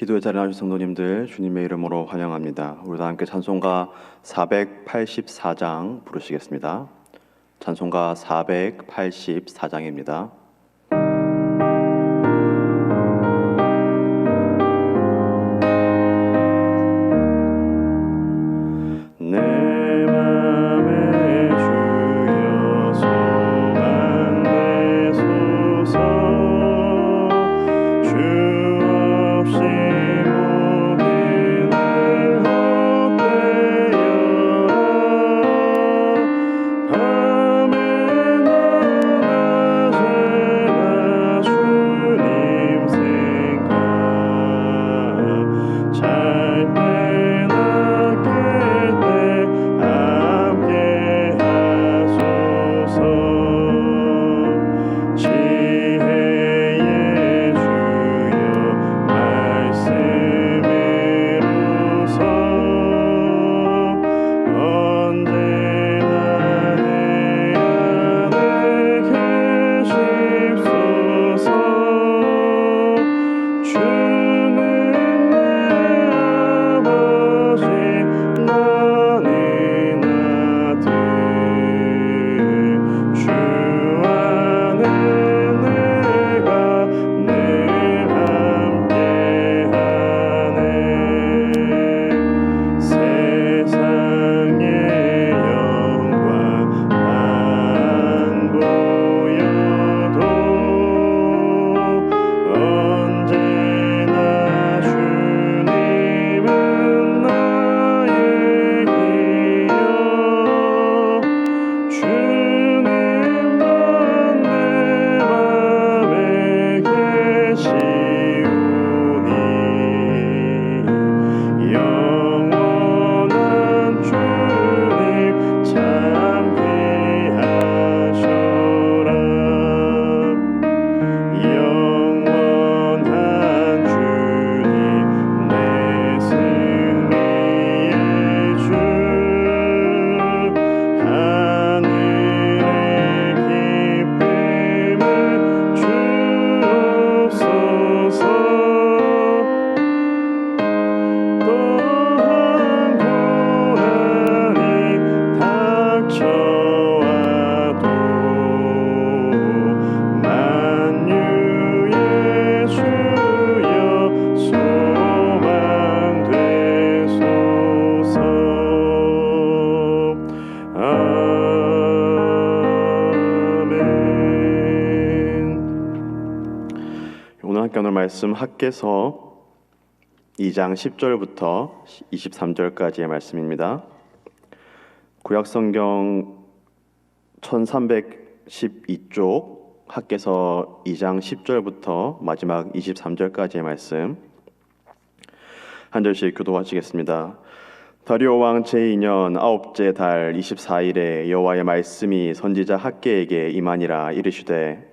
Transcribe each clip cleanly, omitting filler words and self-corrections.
기도의 자리에 나오신 성도님들 주님의 이름으로 환영합니다. 우리 다 함께 찬송가 484장 부르시겠습니다. 찬송가 484장입니다. 오늘 말씀 학개서 2장 10절부터 23절까지의 말씀입니다. 구약성경 1312쪽 학개서 2장 10절부터 마지막 23절까지의 말씀 한 절씩 교도하시겠습니다. 다리오 왕 제2년 9째 달 24일에 여호와의 말씀이 선지자 학개에게 임하니라. 이르시되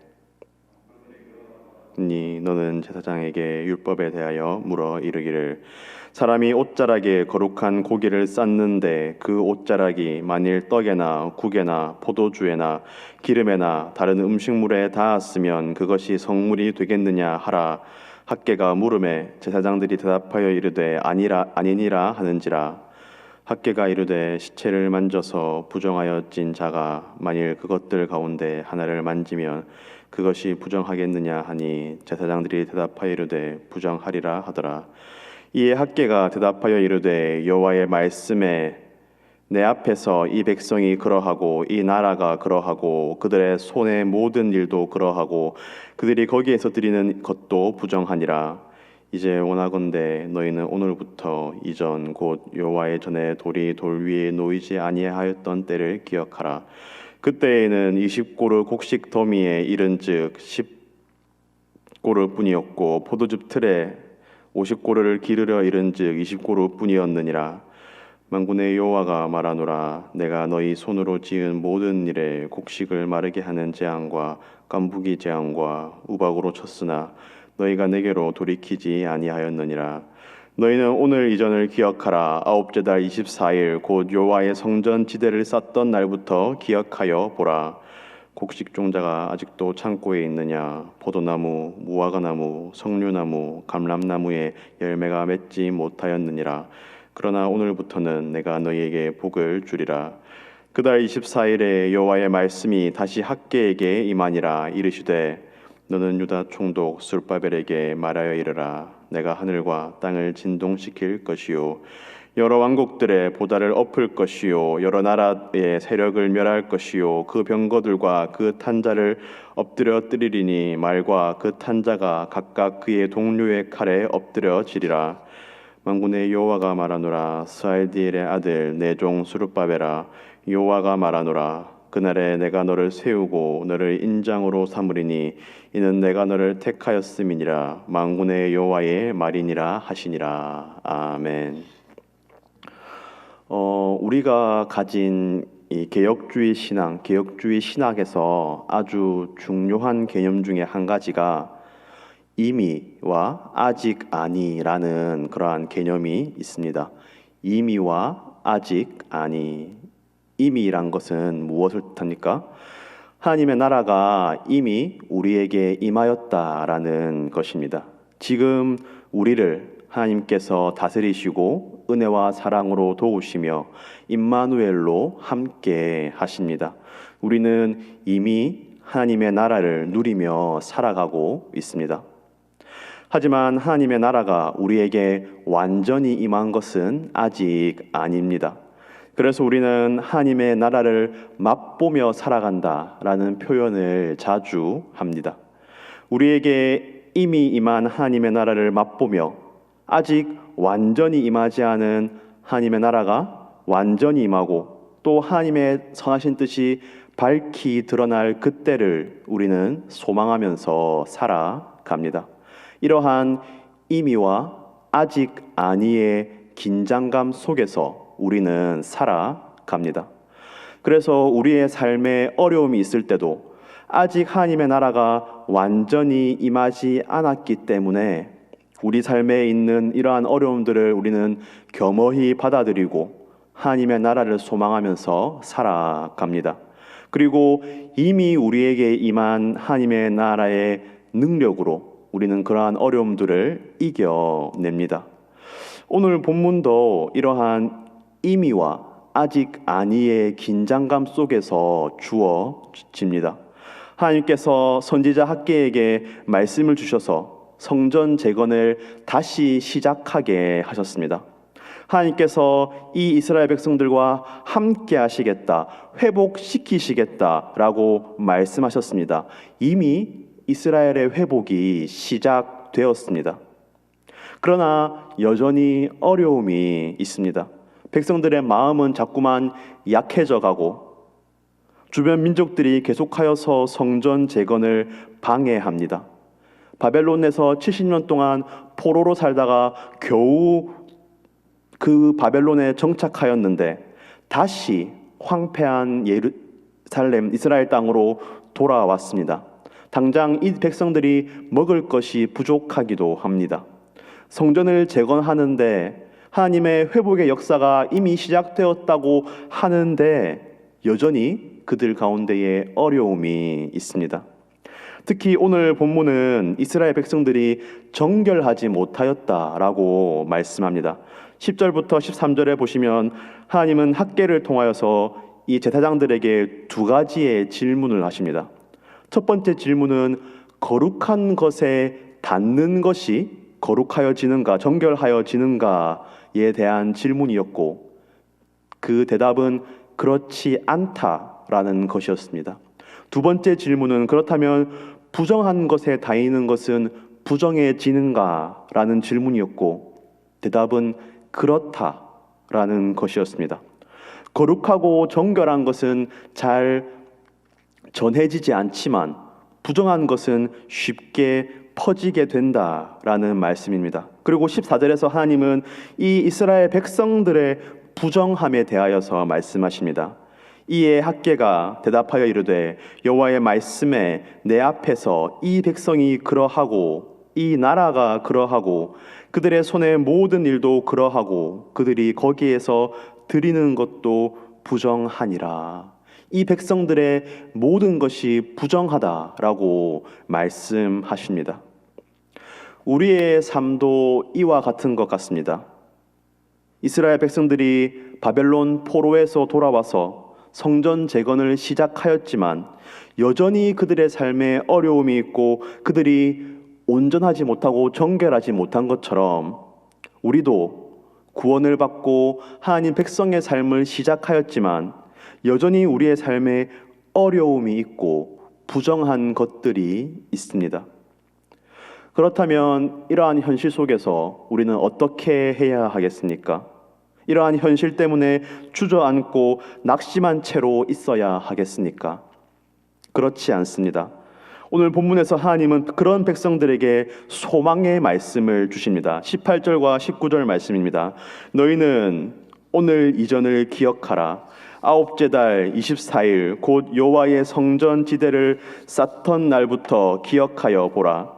너는 제사장에게 율법에 대하여 물어 이르기를, 사람이 옷자락에 거룩한 고기를 쌓는데 그 옷자락이 만일 떡에나 국에나 포도주에나 기름에나 다른 음식물에 닿았으면 그것이 성물이 되겠느냐 하라. 학개가 물음에 제사장들이 대답하여 이르되 아니니라 하는지라. 학개가 이르되 시체를 만져서 부정하여진 자가 만일 그것들 가운데 하나를 만지면 그것이 부정하겠느냐 하니 제사장들이 대답하여 이르되 부정하리라 하더라. 이에 학개가 대답하여 이르되 여호와의 말씀에 내 앞에서 이 백성이 그러하고 이 나라가 그러하고 그들의 손의 모든 일도 그러하고 그들이 거기에서 드리는 것도 부정하니라. 이제 원하건대 너희는 오늘부터 이전 곧 여호와의 전에 돌이 돌 위에 놓이지 아니하였던 때를 기억하라. 그때에는 20고르 곡식 더미에 이른즉 10고르 뿐이었고 포도즙 틀에 50고르를 기르려 이른즉 20고르 뿐이었느니라. 만군의 여호와가 말하노라. 내가 너희 손으로 지은 모든 일에 곡식을 마르게 하는 재앙과 깐부기 재앙과 우박으로 쳤으나 너희가 내게로 돌이키지 아니하였느니라. 너희는 오늘 이전을 기억하라. 9째 달 24일 곧 여호와의 성전 지대를 쌓던 날부터 기억하여 보라. 곡식종자가 아직도 창고에 있느냐? 포도나무, 무화과나무, 석류나무, 감람나무에 열매가 맺지 못하였느니라. 그러나 오늘부터는 내가 너희에게 복을 주리라. 그달 24일에 여호와의 말씀이 다시 학개에게 임하니라. 이르시되 너는 유다 총독 술바벨에게 말하여 이르라. 내가 하늘과 땅을 진동시킬 것이요 여러 왕국들의 보다를 엎을 것이요 여러 나라의 세력을 멸할 것이요 그 병거들과 그 탄자를 엎드려 뜨리리니 말과 그 탄자가 각각 그의 동료의 칼에 엎드려지리라. 만군의 여호와가 말하노라. 스알디엘의 아들 내 종 스룹바벨아, 여호와가 말하노라. 그날에 내가 너를 세우고 너를 인장으로 삼으리니 이는 내가 너를 택하였음이니라. 만군의 여호와의 말이니라 하시니라. 아멘. 우리가 가진 이 개혁주의 신학에서 아주 중요한 개념 중에 한 가지가 이미와 아직 아니라는 그러한 개념이 있습니다. 이미와 아직 아니. 이미란 것은 무엇을 뜻합니까? 하나님의 나라가 이미 우리에게 임하였다라는 것입니다. 지금 우리를 하나님께서 다스리시고 은혜와 사랑으로 도우시며 임마누엘로 함께 하십니다. 우리는 이미 하나님의 나라를 누리며 살아가고 있습니다. 하지만 하나님의 나라가 우리에게 완전히 임한 것은 아직 아닙니다. 그래서 우리는 하나님의 나라를 맛보며 살아간다라는 표현을 자주 합니다. 우리에게 이미 임한 하나님의 나라를 맛보며 아직 완전히 임하지 않은 하나님의 나라가 완전히 임하고 또 하나님의 선하신 뜻이 밝히 드러날 그때를 우리는 소망하면서 살아갑니다. 이러한 이미와 아직 아니의 긴장감 속에서 우리는 살아갑니다. 그래서 우리의 삶에 어려움이 있을 때도 아직 하나님의 나라가 완전히 임하지 않았기 때문에 우리 삶에 있는 이러한 어려움들을 우리는 겸허히 받아들이고 하나님의 나라를 소망하면서 살아갑니다. 그리고 이미 우리에게 임한 하나님의 나라의 능력으로 우리는 그러한 어려움들을 이겨냅니다. 오늘 본문도 이러한 이미와 아직 아니의 긴장감 속에서 주어집니다. 하나님께서 선지자 학개에게 말씀을 주셔서 성전 재건을 다시 시작하게 하셨습니다. 하나님께서 이 이스라엘 백성들과 함께 하시겠다, 회복시키시겠다라고 말씀하셨습니다. 이미 이스라엘의 회복이 시작되었습니다. 그러나 여전히 어려움이 있습니다. 백성들의 마음은 자꾸만 약해져 가고 주변 민족들이 계속하여서 성전 재건을 방해합니다. 바벨론에서 70년 동안 포로로 살다가 겨우 그 바벨론에 정착하였는데 다시 황폐한 예루살렘 이스라엘 땅으로 돌아왔습니다. 당장 이 백성들이 먹을 것이 부족하기도 합니다. 성전을 재건하는데 하나님의 회복의 역사가 이미 시작되었다고 하는데 여전히 그들 가운데에 어려움이 있습니다. 특히 오늘 본문은 이스라엘 백성들이 정결하지 못하였다라고 말씀합니다. 10절부터 13절에 보시면 하나님은 학개를 통하여서 이 제사장들에게 두 가지의 질문을 하십니다. 첫 번째 질문은 거룩한 것에 닿는 것이 거룩하여지는가, 정결하여지는가에 대한 질문이었고 그 대답은 그렇지 않다라는 것이었습니다. 두 번째 질문은 그렇다면 부정한 것에 닿는 것은 부정해지는가라는 질문이었고 대답은 그렇다라는 것이었습니다. 거룩하고 정결한 것은 잘 전해지지 않지만 부정한 것은 쉽게 퍼지게 된다라는 말씀입니다. 그리고 14절에서 하나님은 이 이스라엘 백성들의 부정함에 대하여서 말씀하십니다. 이에 학개가 대답하여 이르되 여호와의 말씀에 내 앞에서 이 백성이 그러하고 이 나라가 그러하고 그들의 손의 모든 일도 그러하고 그들이 거기에서 드리는 것도 부정하니라. 이 백성들의 모든 것이 부정하다라고 말씀하십니다. 우리의 삶도 이와 같은 것 같습니다. 이스라엘 백성들이 바벨론 포로에서 돌아와서 성전 재건을 시작하였지만 여전히 그들의 삶에 어려움이 있고 그들이 온전하지 못하고 정결하지 못한 것처럼 우리도 구원을 받고 하나님 백성의 삶을 시작하였지만 여전히 우리의 삶에 어려움이 있고 부정한 것들이 있습니다. 그렇다면 이러한 현실 속에서 우리는 어떻게 해야 하겠습니까? 이러한 현실 때문에 주저앉고 낙심한 채로 있어야 하겠습니까? 그렇지 않습니다. 오늘 본문에서 하나님은 그런 백성들에게 소망의 말씀을 주십니다. 18절과 19절 말씀입니다. 너희는 오늘 이전을 기억하라. 아홉째 달 24일 곧 여호와의 성전 지대를 쌓던 날부터 기억하여 보라.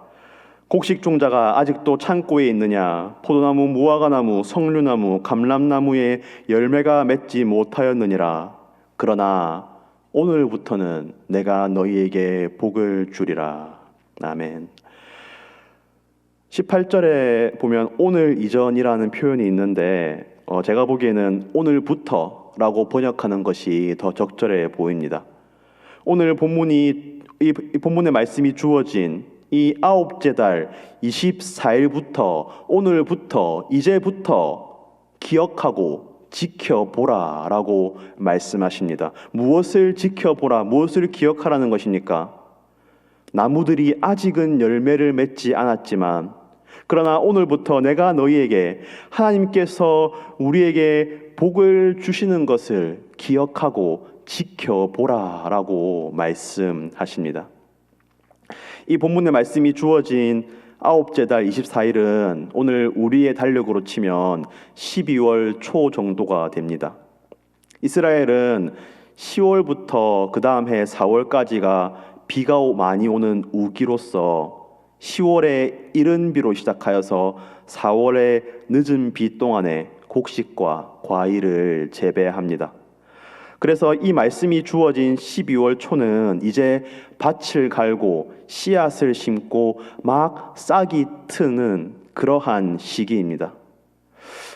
곡식 종자가 아직도 창고에 있느냐? 포도나무, 무화과나무, 석류나무, 감람나무에 열매가 맺지 못하였느니라. 그러나 오늘부터는 내가 너희에게 복을 주리라. 아멘. 18절에 보면 오늘 이전이라는 표현이 있는데 제가 보기에는 오늘부터라고 번역하는 것이 더 적절해 보입니다. 오늘 본문이 이 본문의 말씀이 주어진 이 아홉째 달 24일부터 오늘부터 이제부터 기억하고 지켜보라 라고 말씀하십니다. 무엇을 지켜보라, 무엇을 기억하라는 것입니까? 나무들이 아직은 열매를 맺지 않았지만 그러나 오늘부터 내가 너희에게 하나님께서 우리에게 복을 주시는 것을 기억하고 지켜보라 라고 말씀하십니다. 이 본문의 말씀이 주어진 아홉째 달 24일은 오늘 우리의 달력으로 치면 12월 초 정도가 됩니다. 이스라엘은 10월부터 그 다음 해 4월까지가 비가 많이 오는 우기로서 10월에 이른 비로 시작하여서 4월의 늦은 비 동안에 곡식과 과일을 재배합니다. 그래서 이 말씀이 주어진 12월 초는 이제 밭을 갈고 씨앗을 심고 막 싹이 트는 그러한 시기입니다.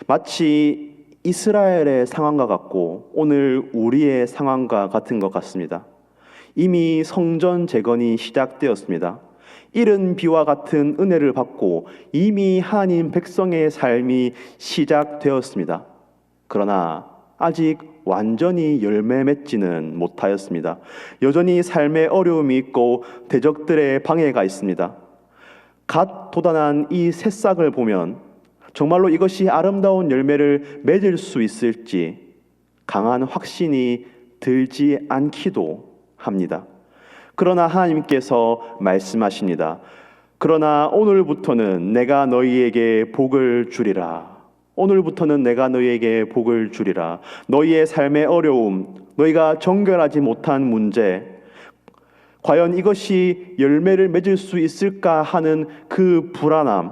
마치 이스라엘의 상황과 같고 오늘 우리의 상황과 같은 것 같습니다. 이미 성전 재건이 시작되었습니다. 이른 비와 같은 은혜를 받고 이미 하나님 백성의 삶이 시작되었습니다. 그러나 아직 완전히 열매 맺지는 못하였습니다. 여전히 삶에 어려움이 있고 대적들의 방해가 있습니다. 갓 돋아난 이 새싹을 보면 정말로 이것이 아름다운 열매를 맺을 수 있을지 강한 확신이 들지 않기도 합니다. 그러나 하나님께서 말씀하십니다. 그러나 오늘부터는 내가 너희에게 복을 주리라. 오늘부터는 내가 너희에게 복을 주리라. 너희의 삶의 어려움, 너희가 정결하지 못한 문제, 과연 이것이 열매를 맺을 수 있을까 하는 그 불안함,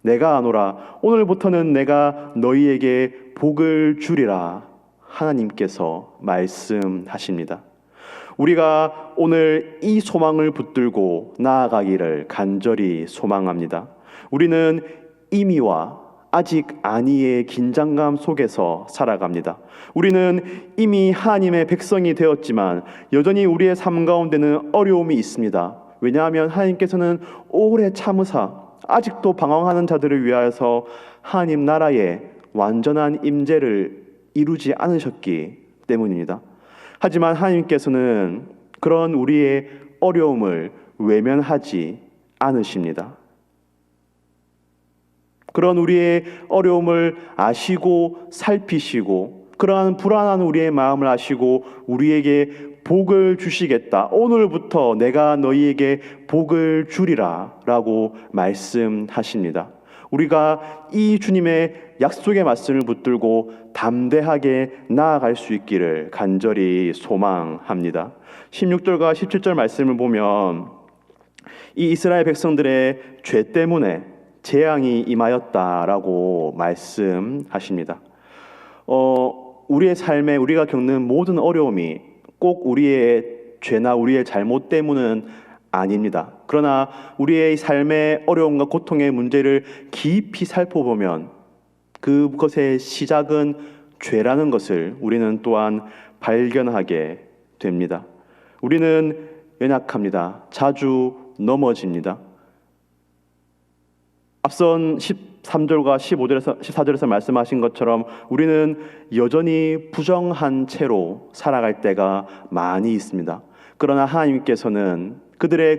내가 아노라. 오늘부터는 내가 너희에게 복을 주리라. 하나님께서 말씀하십니다. 우리가 오늘 이 소망을 붙들고 나아가기를 간절히 소망합니다. 우리는 이미와 아직 아니의 긴장감 속에서 살아갑니다. 우리는 이미 하나님의 백성이 되었지만 여전히 우리의 삶 가운데는 어려움이 있습니다. 왜냐하면 하나님께서는 오래 참으사 아직도 방황하는 자들을 위하여서 하나님 나라의 완전한 임재를 이루지 않으셨기 때문입니다. 하지만 하나님께서는 그런 우리의 어려움을 외면하지 않으십니다. 그런 우리의 어려움을 아시고 살피시고 그러한 불안한 우리의 마음을 아시고 우리에게 복을 주시겠다. 오늘부터 내가 너희에게 복을 주리라 라고 말씀하십니다. 우리가 이 주님의 약속의 말씀을 붙들고 담대하게 나아갈 수 있기를 간절히 소망합니다. 16절과 17절 말씀을 보면 이 이스라엘 백성들의 죄 때문에 재앙이 임하였다라고 말씀하십니다. 우리의 삶에 우리가 겪는 모든 어려움이 꼭 우리의 죄나 우리의 잘못 때문은 아닙니다. 그러나 우리의 삶의 어려움과 고통의 문제를 깊이 살펴보면 그것의 시작은 죄라는 것을 우리는 또한 발견하게 됩니다. 우리는 연약합니다. 자주 넘어집니다. 앞선 13절과 14절에서 말씀하신 것처럼 우리는 여전히 부정한 채로 살아갈 때가 많이 있습니다. 그러나 하나님께서는 그들의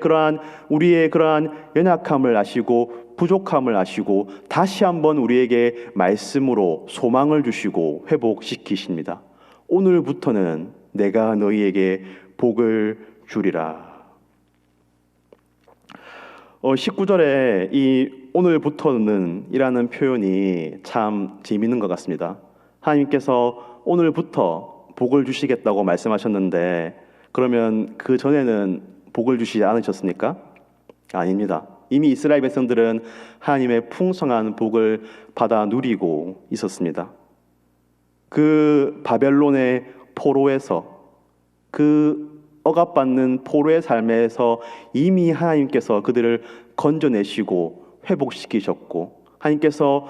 우리의 그러한 연약함을 아시고 부족함을 아시고 다시 한번 우리에게 말씀으로 소망을 주시고 회복시키십니다. 오늘부터는 내가 너희에게 복을 주리라. 19절에 이 오늘부터는 이라는 표현이 참 재미있는 것 같습니다. 하나님께서 오늘부터 복을 주시겠다고 말씀하셨는데 그러면 그 전에는 복을 주시지 않으셨습니까? 아닙니다. 이미 이스라엘 백성들은 하나님의 풍성한 복을 받아 누리고 있었습니다. 그 바벨론의 포로에서 그 억압받는 포로의 삶에서 이미 하나님께서 그들을 건져내시고 회복시키셨고 하나님께서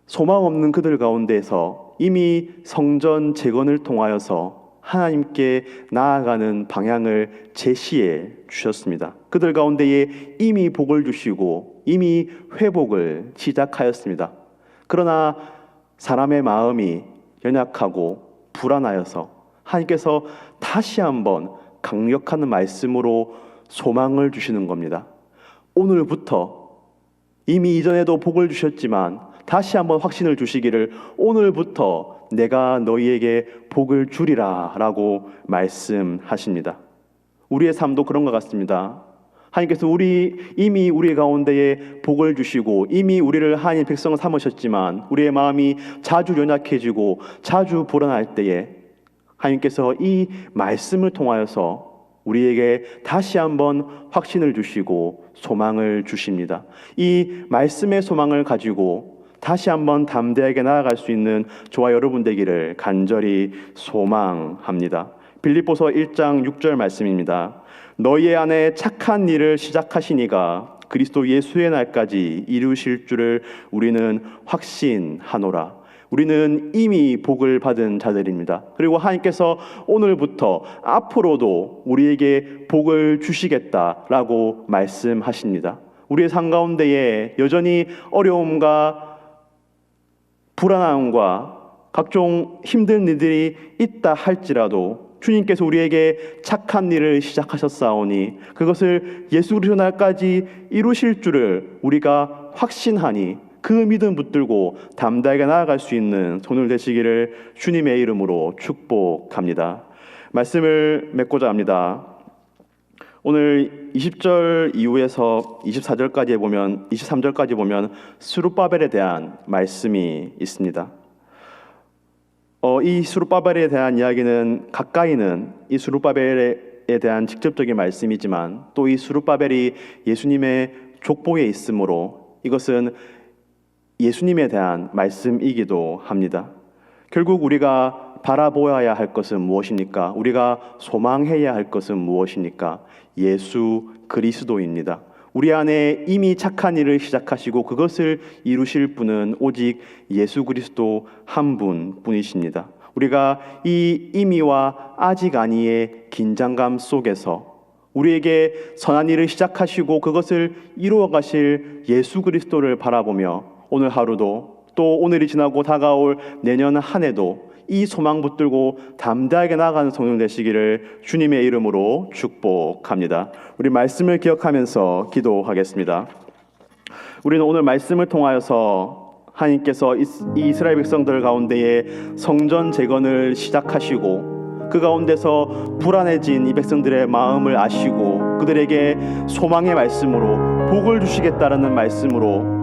소망 없는 그들 가운데에서 이미 성전 재건을 통하여서 하나님께 나아가는 방향을 제시해 주셨습니다. 그들 가운데에 이미 복을 주시고 이미 회복을 시작하였습니다. 그러나 사람의 마음이 연약하고 불안하여서 하나님께서 다시 한번 강력한 말씀으로 소망을 주시는 겁니다. 오늘부터 이미 이전에도 복을 주셨지만 다시 한번 확신을 주시기를 오늘부터 내가 너희에게 복을 주리라 라고 말씀하십니다. 우리의 삶도 그런 것 같습니다. 하나님께서 이미 우리 가운데에 복을 주시고 이미 우리를 하나님 백성을 삼으셨지만 우리의 마음이 자주 연약해지고 자주 불안할 때에 하나님께서 이 말씀을 통하여서 우리에게 다시 한번 확신을 주시고 소망을 주십니다. 이 말씀의 소망을 가지고 다시 한번 담대하게 나아갈 수 있는 저와 여러분 되기를 간절히 소망합니다. 빌립보서 1장 6절 말씀입니다. 너희 안에 착한 일을 시작하시니가 그리스도 예수의 날까지 이루실 줄을 우리는 확신하노라. 우리는 이미 복을 받은 자들입니다. 그리고 하나님께서 오늘부터 앞으로도 우리에게 복을 주시겠다라고 말씀하십니다. 우리의 삶 가운데에 여전히 어려움과 불안함과 각종 힘든 일들이 있다 할지라도 주님께서 우리에게 착한 일을 시작하셨사오니 그것을 예수 그리스도 날까지 이루실 줄을 우리가 확신하니 그 믿음 붙들고 담대하게 나아갈 수 있는 손을 대시기를 주님의 이름으로 축복합니다. 말씀을 맺고자 합니다. 오늘 20절 이후에서 23절까지 보면 스룹바벨에 대한 말씀이 있습니다. 이 스룹바벨에 대한 이야기는 가까이는 이 스룹바벨에 대한 직접적인 말씀이지만 또 이 스룹바벨이 예수님의 족보에 있으므로 이것은 예수님에 대한 말씀이기도 합니다. 결국 우리가 바라보아야 할 것은 무엇입니까? 우리가 소망해야 할 것은 무엇입니까? 예수 그리스도입니다. 우리 안에 이미 착한 일을 시작하시고 그것을 이루실 분은 오직 예수 그리스도 한 분뿐이십니다. 우리가 이 이미와 아직 아니의 긴장감 속에서 우리에게 선한 일을 시작하시고 그것을 이루어 가실 예수 그리스도를 바라보며 오늘 하루도 또 오늘이 지나고 다가올 내년 한 해도 이 소망 붙들고 담대하게 나아가는 손을 내시기를 주님의 이름으로 축복합니다. 우리 말씀을 기억하면서 기도하겠습니다. 우리는 오늘 말씀을 통하여서 하나님께서 이 이스라엘 백성들 가운데에 성전 재건을 시작하시고 그 가운데서 불안해진 이 백성들의 마음을 아시고 그들에게 소망의 말씀으로 복을 주시겠다라는 말씀으로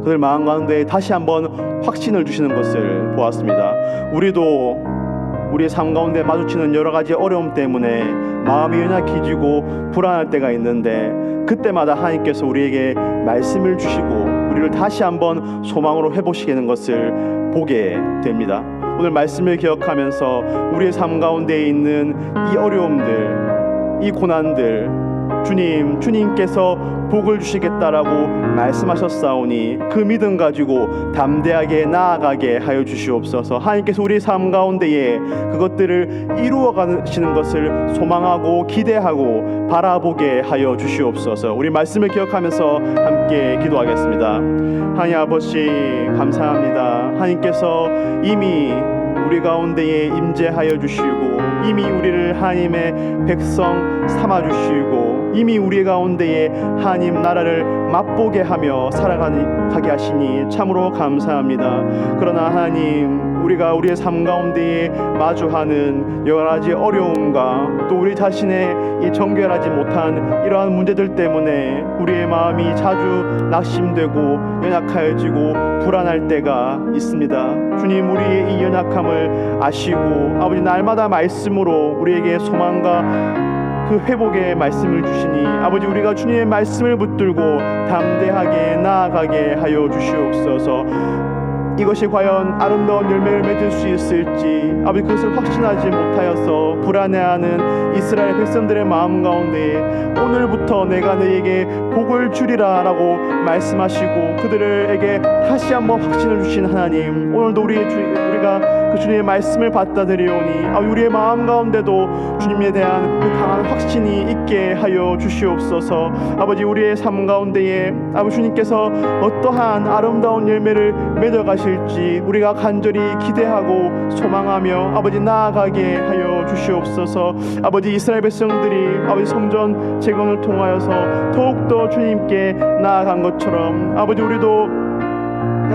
그들 마음 가운데 다시 한번 확신을 주시는 것을 보았습니다. 우리도 우리의 삶 가운데 마주치는 여러 가지 어려움 때문에 마음이 연약해지고 불안할 때가 있는데 그때마다 하나님께서 우리에게 말씀을 주시고 우리를 다시 한번 소망으로 회복시키는 것을 보게 됩니다. 오늘 말씀을 기억하면서 우리의 삶 가운데 있는 이 어려움들, 이 고난들, 주님께서 복을 주시겠다라고 말씀하셨사오니 그 믿음 가지고 담대하게 나아가게 하여 주시옵소서. 하나님께서 우리 삶 가운데에 그것들을 이루어 가시는 것을 소망하고 기대하고 바라보게 하여 주시옵소서. 우리 말씀을 기억하면서 함께 기도하겠습니다. 하나님 아버지 감사합니다. 하나님께서 이미 우리 가운데에 임재하여 주시고 이미 우리를 하나님의 백성 삼아주시고 이미 우리 가운데에 하나님 나라를 맛보게 하며 살아가게 하시니 참으로 감사합니다. 그러나 하나님 우리가 우리의 삶 가운데에 마주하는 여러 가지 어려움과 또 우리 자신의 이 정결하지 못한 이러한 문제들 때문에 우리의 마음이 자주 낙심되고 연약하여지고 불안할 때가 있습니다. 주님 우리의 이 연약함을 아시고 아버지 날마다 말씀으로 우리에게 소망과 그 회복의 말씀을 주시니 아버지 우리가 주님의 말씀을 붙들고 담대하게 나아가게 하여 주시옵소서. 이것이 과연 아름다운 열매를 맺을 수 있을지 아버지 그것을 확신하지 못하여서 불안해하는 이스라엘 백성들의 마음 가운데 오늘부터 내가 너에게 복을 주리라 라고 말씀하시고 그들에게 다시 한번 확신을 주신 하나님, 오늘도 우리가 그 주님의 말씀을 받아들이오니 우리의 마음 가운데도 주님에 대한 그 강한 확신이 있게 하여 주시옵소서. 아버지 우리의 삶 가운데에 아버지 주님께서 어떠한 아름다운 열매를 맺어가실지 우리가 간절히 기대하고 소망하며 아버지 나아가게 하여 주시옵소서. 아버지 이스라엘 백성들이 아버지 성전 재건을 통하여서 더욱더 주님께 나아간 것처럼 아버지 우리도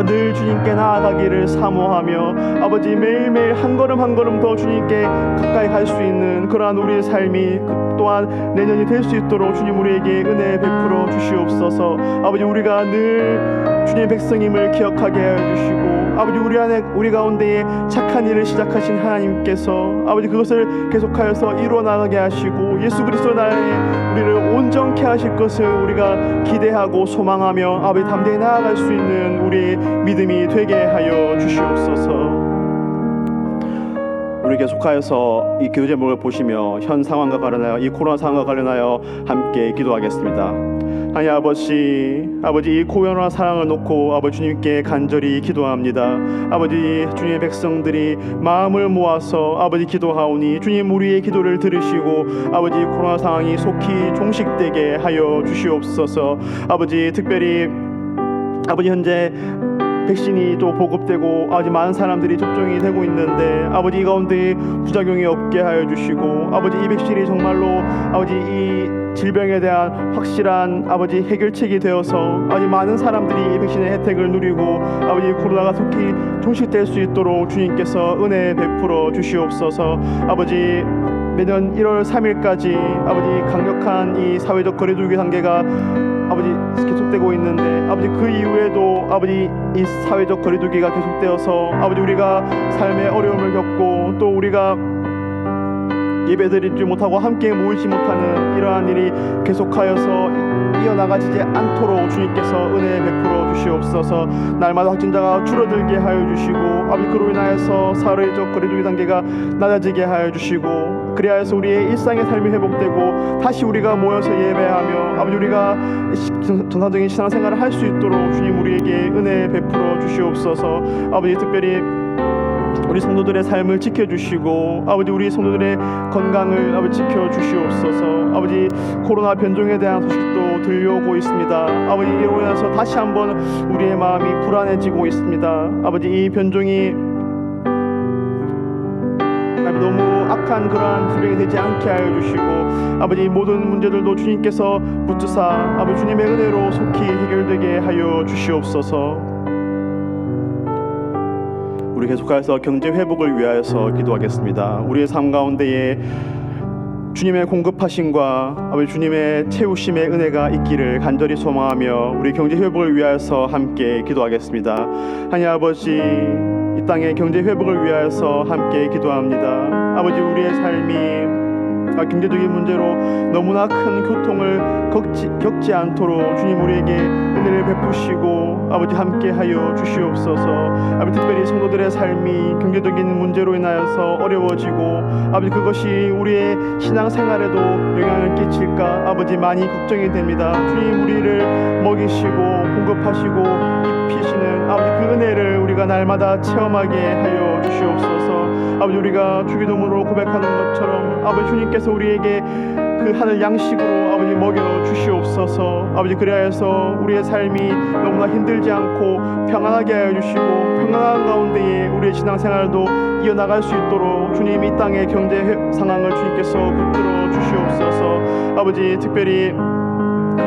늘 주님께 나아가기를 사모하며 아버지 매일매일 한 걸음 한 걸음 더 주님께 가까이 갈 수 있는 그러한 우리의 삶이 또한 내년이 될 수 있도록 주님 우리에게 은혜 베풀어 주시옵소서. 아버지 우리가 늘 주님의 백성임을 기억하게 하여 주시고 아버지 우리 가운데에 착한 일을 시작하신 하나님께서 아버지 그것을 계속하여서 이루어 나가게 하시고 예수 그리스도 나라에 우리를 온전케 하실 것을 우리가 기대하고 소망하며 아버지 담대히 나아갈 수 있는 우리의 믿음이 되게 하여 주시옵소서. 우리 계속하여서 이 기도 제목을 보시며 현 상황과 관련하여 이 코로나 상황과 관련하여 함께 기도하겠습니다. 하나님 아버지 이 코로나 상황을 놓고 아버지 주님께 간절히 기도합니다. 아버지 주님의 백성들이 마음을 모아서 아버지 기도하오니 주님 우리의 기도를 들으시고 아버지 코로나 상황이 속히 종식되게 하여 주시옵소서. 아버지 특별히 아버지 현재 백신이 또 보급되고 아버지 많은 사람들이 접종이 되고 있는데 아버지 이 가운데 부작용이 없게 하여 주시고 아버지 이 백신이 정말로 아버지 이 질병에 대한 확실한 아버지 해결책이 되어서 아버지 많은 사람들이 이 백신의 혜택을 누리고 아버지 코로나가 속히 종식될 수 있도록 주님께서 은혜 베풀어 주시옵소서. 아버지 매년 1월 3일까지 아버지 강력한 이 사회적 거리두기 단계가 아버지 계속되고 있는데 아버지 그 이후에도 아버지 이 사회적 거리두기가 계속되어서 아버지 우리가 삶의 어려움을 겪고 또 우리가 예배드리지 못하고 함께 모이지 못하는 이러한 일이 계속하여서 이어나가지 않도록 주님께서 은혜 베풀어 주시옵소서. 날마다 확진자가 줄어들게 하여 주시고 아버지 그로 인하여서 사회적 거리두기 단계가 낮아지게 하여 주시고 그리하여서 우리의 일상의 삶이 회복되고 다시 우리가 모여서 예배하며 아버지 우리가 정상적인 신앙생활을 할 수 있도록 주님 우리에게 은혜 베풀어 주시옵소서. 아버지 특별히 우리 성도들의 삶을 지켜주시고 아버지 우리 성도들의 건강을 아버지 지켜주시옵소서. 아버지 코로나 변종에 대한 소식도 들려오고 있습니다. 아버지 이로 인해서 다시 한번 우리의 마음이 불안해지고 있습니다. 아버지 이 변종이 너무 악한 그러한 질병이 되지 않게 하여 주시고 아버지 모든 문제들도 주님께서 붙드사 아버지 주님의 은혜로 속히 해결되게 하여 주시옵소서. 우리 계속해서 경제 회복을 위하여서 기도하겠습니다. 우리의 삶 가운데에 주님의 공급하심과 아버지 주님의 채우심의 은혜가 있기를 간절히 소망하며 우리 경제 회복을 위하여서 함께 기도하겠습니다. 하나님 아버지 이 땅의 경제 회복을 위하여서 함께 기도합니다. 아버지 우리의 삶이 경제적인 문제로 너무나 큰 고통을 겪지 않도록 주님 우리에게 은혜를 베푸시고 아버지 함께하여 주시옵소서. 아버지 특별히 성도들의 삶이 경제적인 문제로 인하여서 어려워지고 아버지 그것이 우리의 신앙생활에도 영향을 끼칠까 아버지 많이 걱정이 됩니다. 주님 우리를 먹이시고 공급하시고 입히시는 아버지 그 은혜를 우리가 날마다 체험하게 하여 주시옵소서. 아버지 우리가 주기도문으로 고백하는 것처럼 아버지 주님께서 우리에게 그 하늘 양식으로 아버지 먹여 주시옵소서. 아버지 그리하여서 우리의 삶이 너무나 힘들지 않고 평안하게 하여 주시고 평안한 가운데에 우리의 신앙생활도 이어나갈 수 있도록 주님 이 땅의 경제 상황을 주님께서 붙들어 주시옵소서. 아버지 특별히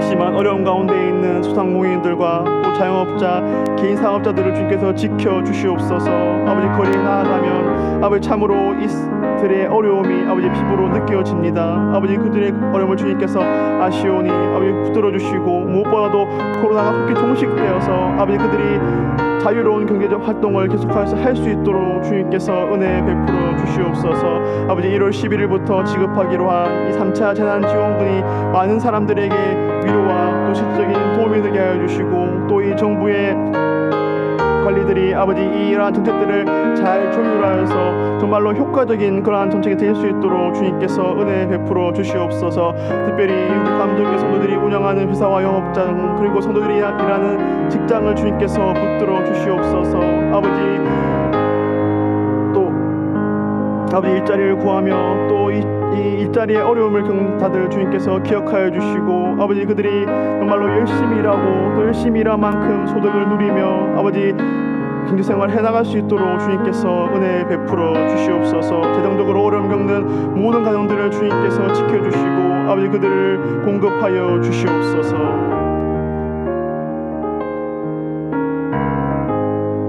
심한 어려움 가운데 있는 소상공인들과 또 자영업자, 개인 사업자들을 주님께서 지켜 주시옵소서. 아버지 거리에 나아가면 아버지 참으로 이들의 어려움이 아버지 피부로 느껴집니다. 아버지 그들의 어려움을 주님께서 아시오니 아버지 붙들어 주시고 무엇보다도 코로나가 속히 종식되어서 아버지 그들이 자유로운 경제적 활동을 계속해서 할 수 있도록 주님께서 은혜 베풀어 주시옵소서. 아버지 1월 11일부터 지급하기로 한 이 3차 재난지원금이 많은 사람들에게 위로와 또 실질적인 도움이 되게 하여 주시고 또 이 정부의 관리들이 아버지 이러한 정책들을 잘 조율하여서 정말로 효과적인 그러한 정책이 될 수 있도록 주님께서 은혜 베풀어 주시옵소서. 특별히 우리 감정교 성도들이 운영하는 회사와 영업장 그리고 성도들이 일하는 직장을 주님께서 붙들어 주시옵소서. 아버지 일자리를 구하며 또 이 일자리의 어려움을 겪는 자들 주님께서 기억하여 주시고 아버지 그들이 정말로 열심히 일하고 또 열심히 일한 만큼 소득을 누리며 아버지 경제생활 해나갈 수 있도록 주님께서 은혜 베풀어 주시옵소서. 재정적으로 어려움 겪는 모든 가정들을 주님께서 지켜주시고 아버지 그들을 공급하여 주시옵소서.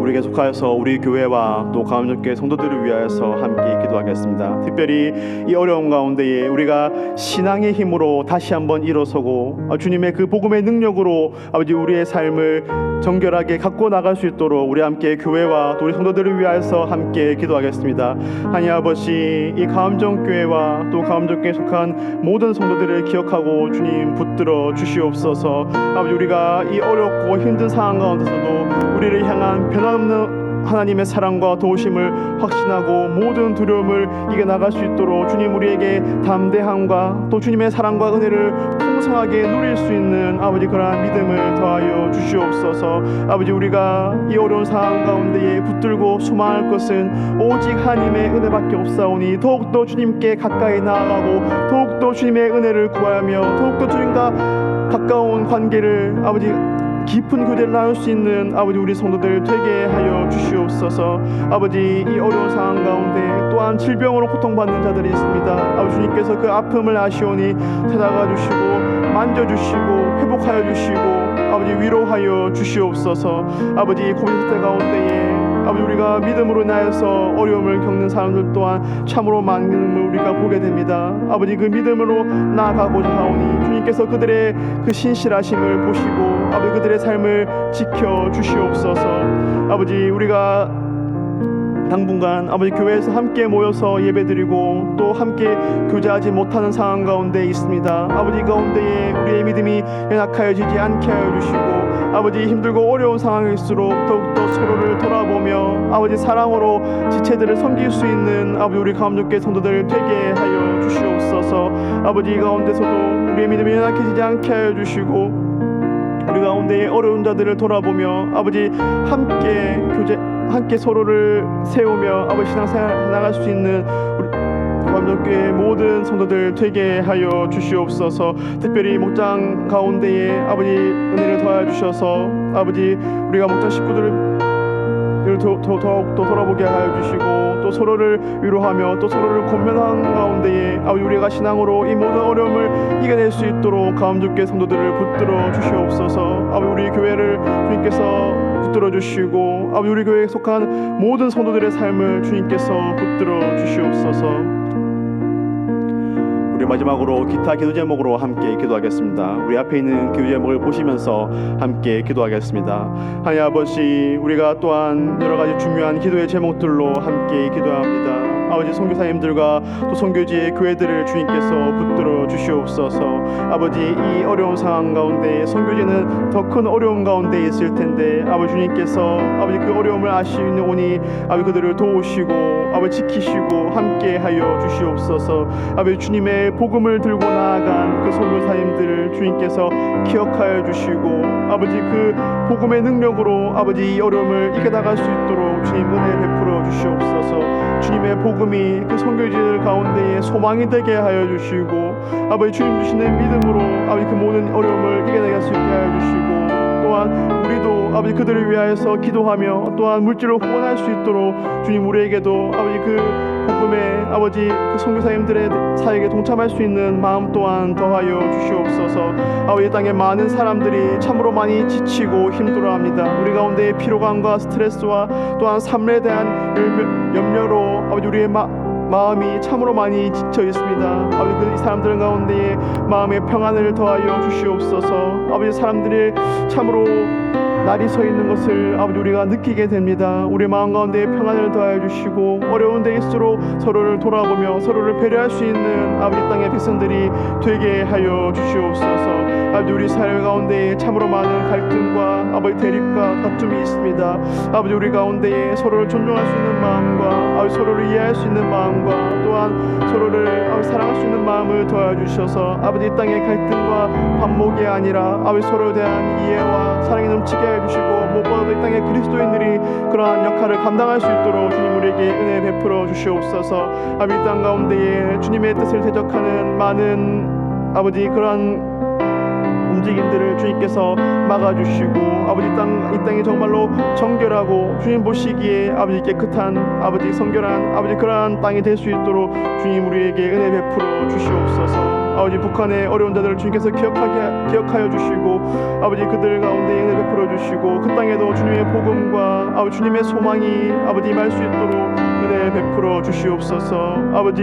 우리 계속하여서 우리 교회와 또 가운데교회 성도들을 위하여서 함께 기도하겠습니다. 특별히 이 어려운 가운데에 우리가 신앙의 힘으로 다시 한번 일어서고 주님의 그 복음의 능력으로 아버지 우리의 삶을 정결하게 갖고 나갈 수 있도록 우리 함께 교회와 또 우리 성도들을 위하여서 함께 기도하겠습니다. 하나님 아버지 이 가암정교회와 또 가암정교회에 속한 모든 성도들을 기억하고 주님 붙들어 주시옵소서. 아버지 우리가 이 어렵고 힘든 상황 가운데서도 우리를 향한 변함없는 하나님의 사랑과 도우심을 확신하고 모든 두려움을 이겨나갈 수 있도록 주님 우리에게 담대함과 또 주님의 사랑과 은혜를 풍성하게 누릴 수 있는 아버지 그러한 믿음을 더하여 주시옵소서. 아버지 우리가 이 어려운 상황 가운데에 붙들고 소망할 것은 오직 하나님의 은혜밖에 없사오니 더욱더 주님께 가까이 나아가고 더욱더 주님의 은혜를 구하며 더욱더 주님과 가까운 관계를 아버지 깊은 교제를 나눌 수 있는 아버지 우리 성도들 되게 하여 주시옵소서. 아버지 이 어려운 상황 가운데 또한 질병으로 고통받는 자들이 있습니다. 아버지 주님께서 그 아픔을 아시오니 찾아가 주시고 만져주시고 회복하여 주시고 아버지 위로하여 주시옵소서. 아버지 고민 시대 가운데에 아버지 우리가 믿음으로 인하여서 어려움을 겪는 사람들 또한 참으로 많은 우리가 보게 됩니다. 아버지 그 믿음으로 나아가고자 하오니 주님께서 그들의 그 신실하심을 보시고 아버지 그들의 삶을 지켜 주시옵소서. 아버지 우리가 당분간 아버지 교회에서 함께 모여서 예배드리고 또 함께 교제하지 못하는 상황 가운데 있습니다. 아버지 가운데에 우리의 믿음이 연약하여지지 않게 하여 주시고 아버지 힘들고 어려운 상황일수록 더욱더 서로를 돌아보며 아버지 사랑으로 지체들을 섬길 수 있는 아버지 우리 가운데 성도들 되게 하여 주시옵소서. 아버지 가운데서도 우리의 믿음이 연약해지지 않게 하여 주시고 우리 가운데에 어려운 자들을 돌아보며 아버지 함께 서로를 세우며 아버지 신앙생활 나갈 수 있는 우리 감독교회 모든 성도들 되게 하여 주시옵소서. 특별히 목장 가운데에 아버지 은혜를 더하여 주셔서 아버지 우리가 목장 식구들을 더욱더 돌아보게 하여 주시고 또 서로를 위로하며 또 서로를 권면하는 가운데에 아버지 우리가 신앙으로 이 모든 어려움을 이겨낼 수 있도록 가운데교회 성도들을 붙들어 주시옵소서. 아버지 우리 교회를 주님께서 붙들어 주시고 아버지 우리 교회에 속한 모든 성도들의 삶을 주님께서 붙들어 주시옵소서. 우리 마지막으로 기타 기도 제목으로 함께 기도하겠습니다. 우리 앞에 있는 기도 제목을 보시면서 함께 기도하겠습니다. 하나님 아버지, 우리가 또한 여러 가지 중요한 기도의 제목들로 함께 기도합니다. 아버지, 선교사님들과 또 선교지의 교회들을 주님께서 붙들어 주시옵소서. 아버지, 이 어려운 상황 가운데 선교지는 더 큰 어려움 가운데 있을 텐데 아버지 주님께서 아버지 그 어려움을 아시오니 아버지 그들을 도우시고 아버지 지키시고 함께하여 주시옵소서. 아버지 주님의 복음을 들고 나아간 그 선교사님들을 주님께서 기억하여 주시고 아버지 그 복음의 능력으로 아버지 이 어려움을 이겨나갈 수 있도록 주님 은혜 베풀어 주시옵소서. 주님의 복음이 그 선교지들 가운데에 소망이 되게 하여 주시고 아버지 주님 주시는 믿음으로 아버지 그 모든 어려움을 이겨내갈 수 있게 하여 주시고 또한 우리도 아버지 그들을 위하여서 기도하며 또한 물질로 후원할 수 있도록 주님 우리에게도 아버지 그 복음의 아버지 그 선교사님들의 사역에 동참할 수 있는 마음 또한 더하여 주시옵소서. 아버지 땅에 많은 사람들이 참으로 많이 지치고 힘들어합니다. 우리 가운데 피로감과 스트레스와 또한 삶에 대한 염려로 아버지 우리의 마음이 참으로 많이 지쳐 있습니다. 아버지 그 사람들 가운데에 마음의 평안을 더하여 주시옵소서. 아버지 사람들이 참으로 날이 서 있는 것을 아버지 우리가 느끼게 됩니다. 우리 마음 가운데 평안을 더하여 주시고 어려운 데일수록 서로를 돌아보며 서로를 배려할 수 있는 아버지 땅의 백성들이 되게 하여 주시옵소서. 아버지 우리 사회 가운데 참으로 많은 갈등과 아버지 대립과 다툼이 있습니다. 아버지 우리 가운데에 서로를 존중할 수 있는 마음과 아버지 서로를 이해할 수 있는 마음과 또한 서로를 아버지 사랑할 수 있는 마음을 더하여 주셔서 아버지 이 땅의 갈등과 반목이 아니라 아버지 서로에 대한 이해와 사랑이 넘치게 해주시고 무엇보다도 이 땅의 그리스도인들이 그러한 역할을 감당할 수 있도록 주님 우리에게 은혜 베풀어 주시옵소서. 아버지 이 땅 가운데에 주님의 뜻을 대적하는 많은 아버지 그러한 움직임들을 주님께서 막아주시고 아버지 이 땅이 정말로 정결하고 주님 보시기에 아버지 깨끗한 아버지 성결한 아버지 그러한 땅이 될 수 있도록 주님 우리에게 은혜 베풀어 주시옵소서. 아버지 북한의 어려운 자들을 주님께서 기억하여 주시고 아버지 그들 가운데 은혜 베풀어 주시고 그 땅에도 주님의 복음과 아버지 주님의 소망이 아버지 임할 수 있도록 은혜 베풀어 주시옵소서. 아버지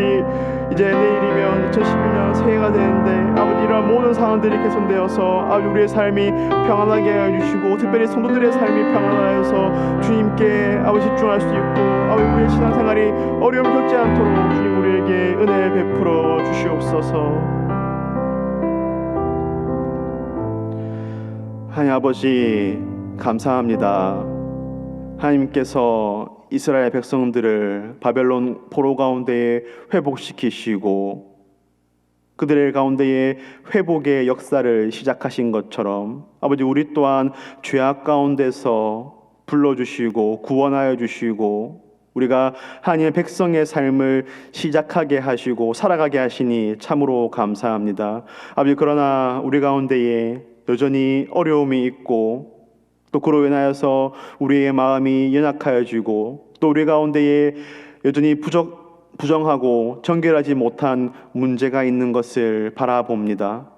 이제 내일이면 2011년 새해가 되는데 아버지 이러한 모든 상황들이 개선되어서 아버지 우리의 삶이 평안하게 하여 주시고 특별히 성도들의 삶이 평안하여서 주님께 아버지 집중할 수 있고 아버지 우리의 신앙생활이 어려움을 겪지 않도록 주님 우리에게 은혜 베풀어 주시옵소서. 하나님 아버지 감사합니다. 하나님께서 이스라엘 백성들을 바벨론 포로 가운데에 회복시키시고 그들의 가운데에 회복의 역사를 시작하신 것처럼 아버지 우리 또한 죄악 가운데서 불러주시고 구원하여 주시고 우리가 하나님의 백성의 삶을 시작하게 하시고 살아가게 하시니 참으로 감사합니다. 아버지 그러나 우리 가운데에 여전히 어려움이 있고 또 그로 인하여서 우리의 마음이 연약하여지고 또 우리 가운데에 여전히 부정하고 정결하지 못한 문제가 있는 것을 바라봅니다.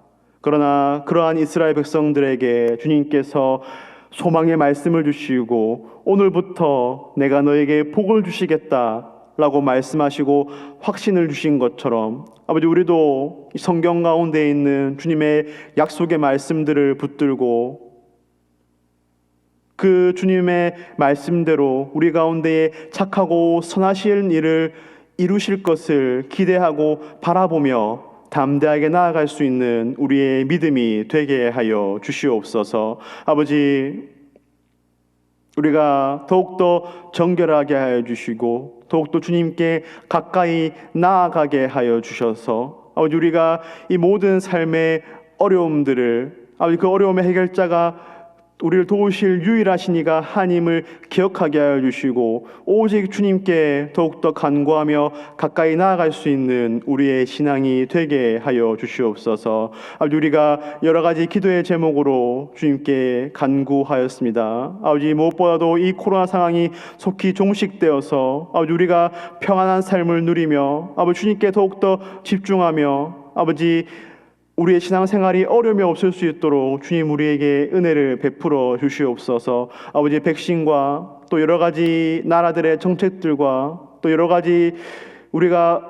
그러나 그러한 이스라엘 백성들에게 주님께서 소망의 말씀을 주시고 오늘부터 내가 너에게 복을 주시겠다라고 말씀하시고 확신을 주신 것처럼 아버지 우리도 성경 가운데 있는 주님의 약속의 말씀들을 붙들고 그 주님의 말씀대로 우리 가운데에 착하고 선하실 일을 이루실 것을 기대하고 바라보며 담대하게 나아갈 수 있는 우리의 믿음이 되게 하여 주시옵소서. 아버지 우리가 더욱더 정결하게 하여 주시고 더욱더 주님께 가까이 나아가게 하여 주셔서 아버지 우리가 이 모든 삶의 어려움들을 아버지 그 어려움의 해결자가 우리를 도우실 유일하신 이가 하나님을 기억하게 하여 주시고 오직 주님께 더욱더 간구하며 가까이 나아갈 수 있는 우리의 신앙이 되게 하여 주시옵소서. 아버지 우리가 여러 가지 기도의 제목으로 주님께 간구하였습니다. 아버지 무엇보다도 이 코로나 상황이 속히 종식되어서 아버지 우리가 평안한 삶을 누리며 아버지 주님께 더욱더 집중하며 아버지 우리의 신앙생활이 어려움이 없을 수 있도록 주님 우리에게 은혜를 베풀어 주시옵소서. 아버지 백신과 또 여러 가지 나라들의 정책들과 또 여러 가지 우리가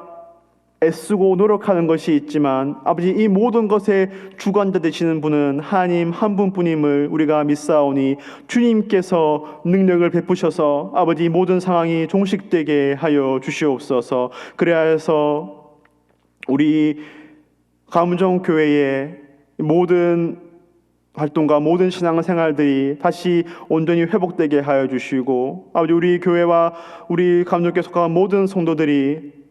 애쓰고 노력하는 것이 있지만 아버지 이 모든 것의 주관자 되시는 분은 하나님 한 분뿐임을 우리가 믿사오니 주님께서 능력을 베푸셔서 아버지 모든 상황이 종식되게 하여 주시옵소서. 그래서 우리 감정교회의 모든 활동과 모든 신앙생활들이 다시 온전히 회복되게 하여 주시고 아버지 우리 교회와 우리 감독께 속한 모든 성도들이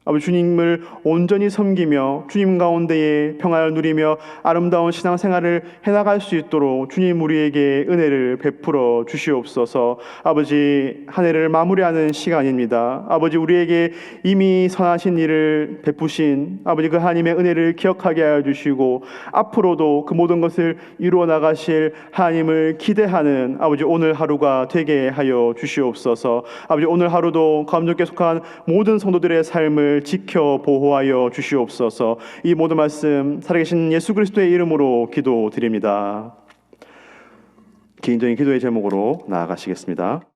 아버지 주님을 온전히 섬기며 주님 가운데에 평안을 누리며 아름다운 신앙생활을 해나갈 수 있도록 주님 우리에게 은혜를 베풀어 주시옵소서. 아버지 한 해를 마무리하는 시간입니다. 아버지 우리에게 이미 선하신 일을 베푸신 아버지 그 하나님의 은혜를 기억하게 하여 주시고 앞으로도 그 모든 것을 이루어 나가실 하나님을 기대하는 아버지 오늘 하루가 되게 하여 주시옵소서. 아버지 오늘 하루도 감독께 속한 모든 성도들의 삶을 지켜 보호하여 주시옵소서. 이 모든 말씀 살아계신 예수 그리스도의 이름으로 기도드립니다. 개인적인 기도의 제목으로 나아가시겠습니다.